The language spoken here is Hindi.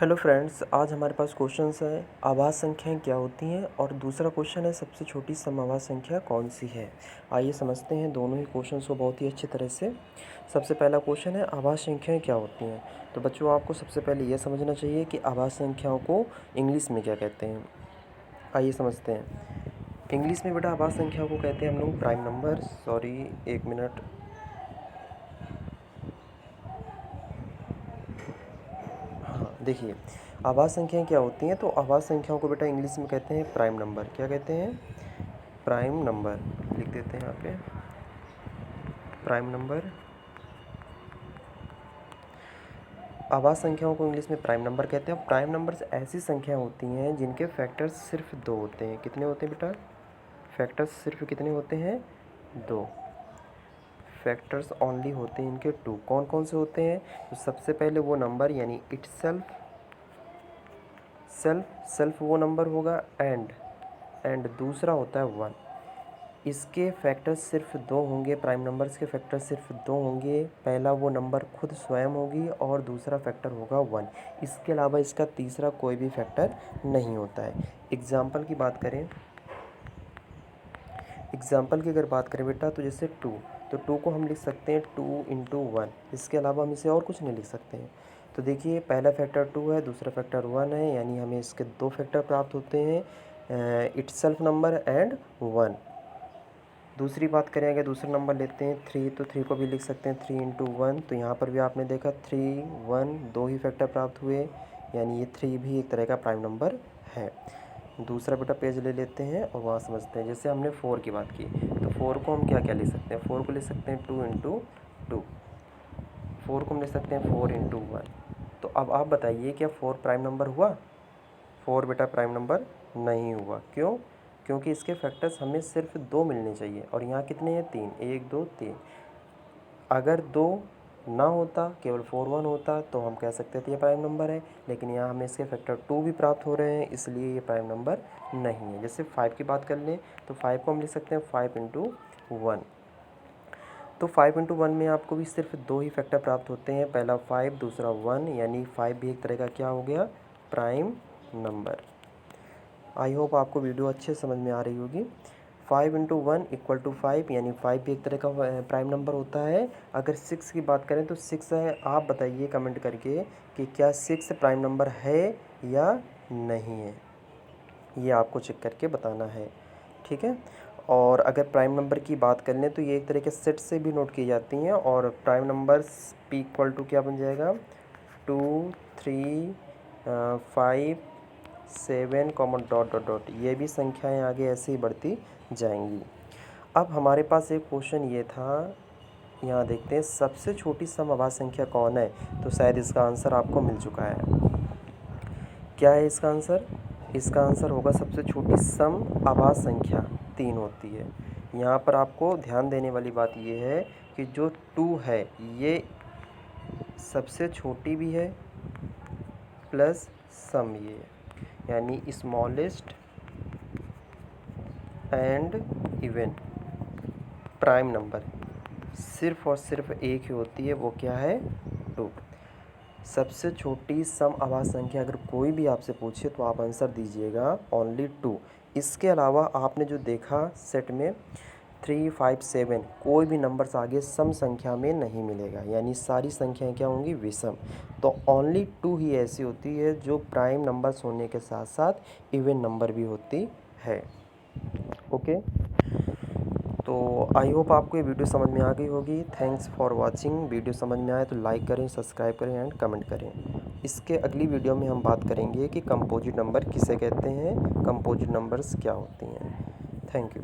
हेलो फ्रेंड्स, आज हमारे पास क्वेश्चंस है आभाज्य संख्याएं क्या होती हैं और दूसरा क्वेश्चन है सबसे छोटी समआभाज्य संख्या कौन सी है। आइए समझते हैं दोनों ही क्वेश्चंस को बहुत ही अच्छी तरह से। सबसे पहला क्वेश्चन है आभाज्य संख्याएं क्या होती हैं। तो बच्चों, आपको सबसे पहले यह समझना चाहिए कि आभाज्य संख्याओं को इंग्लिश में क्या कहते हैं। आइए समझते हैं। इंग्लिश में बेटा आभाज्य संख्याओं को कहते हैं हम लोग प्राइम नंबर। सॉरी, एक मिनट। हाँ, देखिए आभाज्य संख्याएं क्या होती हैं। तो आभाज्य संख्याओं को बेटा इंग्लिश में कहते हैं प्राइम नंबर। क्या कहते हैं? Prime number. लिख देते हैं यहाँ पे प्राइम नंबर। आभाज्य संख्याओं को इंग्लिश में प्राइम नंबर कहते हैं। प्राइम नंबर्स ऐसी संख्या होती हैं जिनके फैक्टर्स सिर्फ 2 होते हैं। कितने होते हैं बेटा? फैक्टर्स सिर्फ कितने होते हैं? 2 फैक्टर्स ओनली होते हैं इनके 2। कौन कौन से होते हैं? तो सबसे पहले वो नंबर यानी इटसेल्फ, सेल्फ वो नंबर होगा एंड दूसरा होता है 1। इसके फैक्टर्स सिर्फ 2 होंगे। प्राइम नंबर्स के फैक्टर्स सिर्फ 2 होंगे। पहला वो नंबर खुद स्वयं होगी और दूसरा फैक्टर होगा 1। इसके अलावा इसका तीसरा कोई भी फैक्टर नहीं होता है। एग्जाम्पल की अगर बात करें बेटा, तो जैसे 2, तो 2 को हम लिख सकते हैं 2 इंटू 1। इसके अलावा हम इसे और कुछ नहीं लिख सकते हैं। तो देखिए, पहला फैक्टर 2 है, दूसरा फैक्टर 1 है, यानी हमें इसके 2 फैक्टर प्राप्त होते हैं, इटसेल्फ नंबर एंड 1। दूसरी बात करें, अगर दूसरा नंबर लेते हैं 3, तो 3 को भी लिख सकते हैं 3 इंटू 1। तो यहाँ पर भी आपने देखा 3, 1 दो ही फैक्टर प्राप्त हुए, यानी ये 3 भी एक तरह का प्राइम नंबर है। दूसरा बेटा पेज ले लेते हैं और वहाँ समझते हैं। जैसे हमने 4 की बात की, तो 4 को हम क्या क्या ले सकते हैं? 4 को ले सकते हैं 2 इंटू 2। 4 को हम ले सकते हैं 4 इंटू 1। तो अब आप बताइए, क्या 4 प्राइम नंबर हुआ? 4 बेटा प्राइम नंबर नहीं हुआ। क्यों? क्योंकि इसके फैक्टर्स हमें सिर्फ 2 मिलने चाहिए और यहाँ कितने हैं? 3। 1 2 3। अगर 2 ना होता, केवल 4 1 होता, तो हम कह सकते थे ये प्राइम नंबर है। लेकिन यहाँ हमें इसके फैक्टर 2 भी प्राप्त हो रहे हैं, इसलिए ये प्राइम नंबर नहीं है। जैसे 5 की बात कर लें, तो 5 को हम लिख सकते हैं 5 इंटू 1। तो 5 इंटू 1 में आपको भी सिर्फ 2 ही फैक्टर प्राप्त होते हैं, पहला 5, दूसरा 1, यानी 5 भी एक तरह का क्या हो गया? Prime number. आई होप आपको वीडियो अच्छे समझ में आ रही होगी। 5 इंटू 1 इक्वल टू 5, यानी 5 भी एक तरह का प्राइम नंबर होता है। अगर 6 की बात करें तो 6 है। आप बताइए कमेंट करके कि क्या 6 प्राइम नंबर है या नहीं है, ये आपको चेक करके बताना है, ठीक है। और अगर प्राइम नंबर की बात कर लें तो ये एक तरह के सेट से भी नोट की जाती हैं। और prime numbers p equal to क्या बन जाएगा? 2 3 5 7 कॉमन डॉट डॉट डॉट। ये भी संख्याएं आगे ऐसे ही बढ़ती जाएंगी। अब हमारे पास एक क्वेश्चन ये था, यहाँ देखते हैं सबसे छोटी समआभाज्य संख्या कौन है। तो शायद इसका आंसर आपको मिल चुका है। क्या है इसका आंसर? इसका आंसर होगा सबसे छोटी समआभाज्य संख्या 3 होती है। यहाँ पर आपको ध्यान देने वाली बात ये है कि जो 2 है ये सबसे छोटी भी है प्लस सम ये है, यानी smallest and even prime number सिर्फ और सिर्फ एक ही होती है, वो क्या है? 2। सबसे छोटी समआभाज्य संख्या अगर कोई भी आपसे पूछे तो आप आंसर दीजिएगा ओनली 2। इसके अलावा आपने जो देखा सेट में 3 5 7, कोई भी नंबर्स आगे सम संख्या में नहीं मिलेगा, यानी सारी संख्याएं क्या होंगी? विषम। तो ओनली 2 ही ऐसी होती है जो प्राइम नंबर्स होने के साथ साथ इवन नंबर भी होती है। ओके, तो आई होप आपको ये वीडियो समझ में आ गई होगी। Thanks for watching. वीडियो समझ में आए तो लाइक करें, सब्सक्राइब करें एंड कमेंट करें। इसके अगली वीडियो में हम बात करेंगे कि कंपोजिट नंबर किसे कहते हैं, कंपोजिट नंबर्स क्या होती हैं। Thank you.